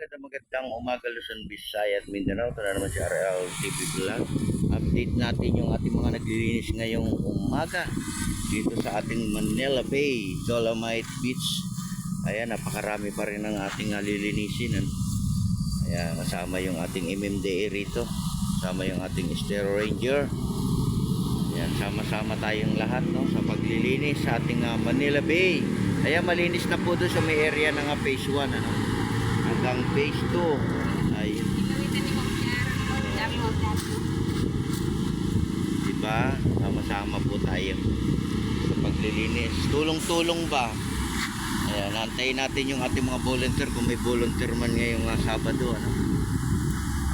Magandang umaga Luzon, Visayas at Mindanao. Ito na naman si RL TV Vlog. Update natin yung ating mga naglilinis ngayong umaga dito sa ating Manila Bay, Dolomite Beach. Ayan, napakarami pa rin ang ating lilinisin. Ayan, kasama yung ating MMDA rito. Kasama yung ating Estero Ranger. Ayan, sama-sama tayong lahat sa paglilinis sa ating Manila Bay. Ayan, malinis na po doon sa may area ng phase 1. Hanggang phase 2. Ayun. Diba? Sama-sama po tayo sa paglilinis. Tulong-tulong ba? Ayan, antayin natin yung ating mga volunteer kung may volunteer man ngayong Sabado.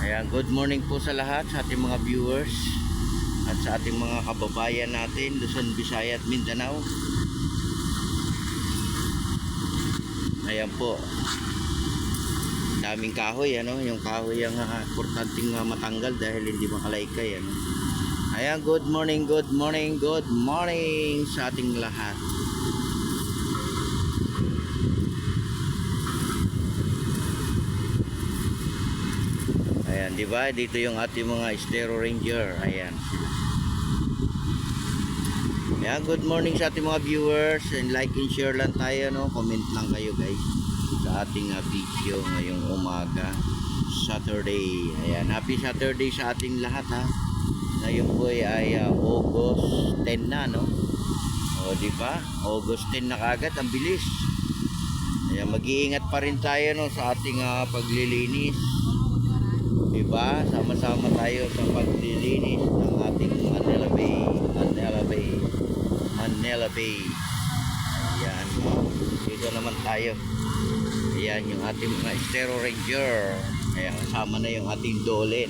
Ayan, good morning po sa lahat, sa ating mga viewers at sa ating mga kababayan natin, Luzon, Visayas at Mindanao. Ayan po. Daming kahoy, yung kahoy ang importanteng matanggal dahil hindi makalaykay. Ayan, good morning, good morning, good morning sa ating lahat. Ayan, di ba? Dito yung ating mga Estero Ranger. Ayan sila. Ayan, good morning sa ating mga viewers, and like and share lang tayo, comment lang kayo guys sa ating video ngayong umaga, Saturday. Ayan, happy Saturday sa ating lahat Ngayon po ay August 10 na, o di ba? August 10 na kagad, ang bilis. Ayan, mag-iingat pa rin tayo sa ating paglilinis. Di ba? Sama-sama tayo sa paglilinis ng ating Manila Bay, Manila Bay, Manila Bay. Ayan, dito naman tayo. Ayan yung ating mga Estero Ranger. Ayan, kasama na yung ating Dole,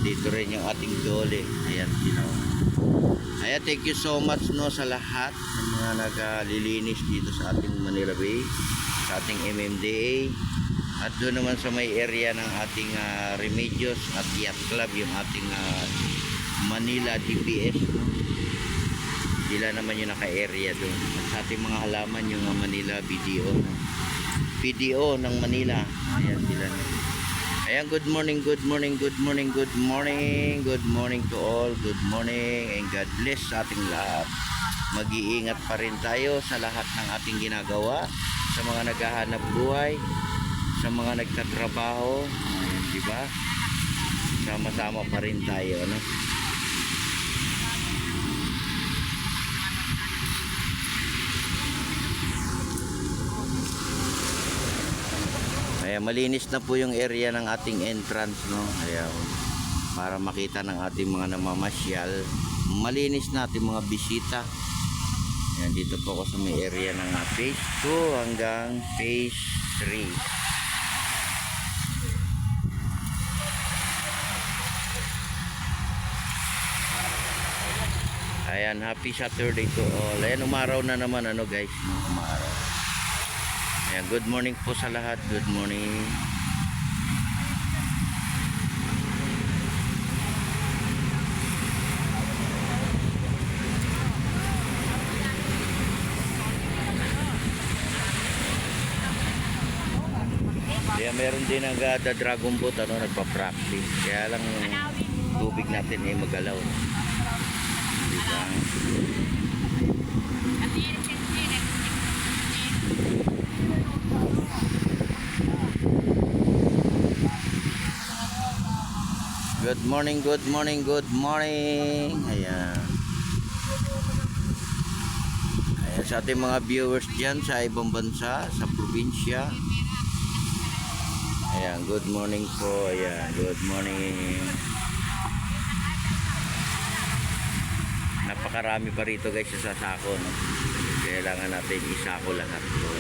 dito rin yung ating Dole. Ayan, Ayan, thank you so much sa lahat ng mga naglilinis dito sa ating Manila Bay, sa ating MMDA. At doon naman sa may area ng ating Remedios at Yacht Club, yung ating Manila DPS, sila naman yung naka-area doon. At sa ating mga halaman yung Manila BDO, PDO ng Manila. Ayan sila. Ayan, good morning, good morning, good morning, good morning, good morning to all. Good morning and God bless sa ating lahat. Mag-iingat pa rin tayo sa lahat ng ating ginagawa, sa mga naghahanap buhay, sa mga nagtatrabaho. Ayan, diba? Sama-sama pa rin tayo, Ayan, malinis na po yung area ng ating entrance, Ayan, para makita ng ating mga namamasyal. Malinis na ating mga bisita. Ayan, dito po ako sa may area ng phase 2 hanggang phase 3. Ayan, happy Saturday to all. Ayan, umaraw na naman, guys, umaraw. Ayan, good morning po sa lahat. Good morning. Kaya meron din dragon boat, nagpa-practice. Kaya lang tubig natin ay magalaw. Diba? Good morning, good morning, good morning. Ayan. Ayan, sa ating mga viewers dyan sa ibang bansa, sa probinsya. Ayan, good morning po. Ayan, good morning. Napakarami pa rito guys sa sako, Kailangan natin isako lahat po,